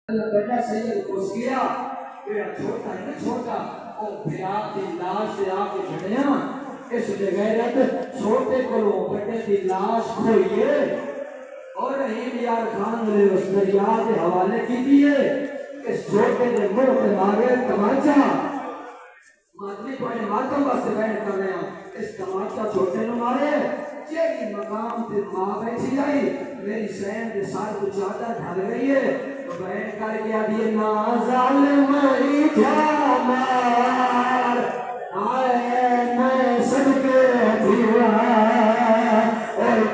बड़ा सैयद घुस गया मेरा छोटा है ना छोटा और फिराक की लाश से आके खड़िया इस गैरत छोटे को बड़े की लाश खोइए और रहीम यार खान ने उस दरिया के हवाले की दिए इस छोटे ने मुंह पे मारे तमाचा मातमी पड़े मातम वास्ते बैठ कर रहे हैं इस तमाचा छोटे ने मारे जेरी मकाम पे मां बैठी आई मेरी सैन के साथ कुछ ज्यादा ढल गई है तो बैठ कर गया दिए ना जालिम इठा मार आए मैं सबके दीवार और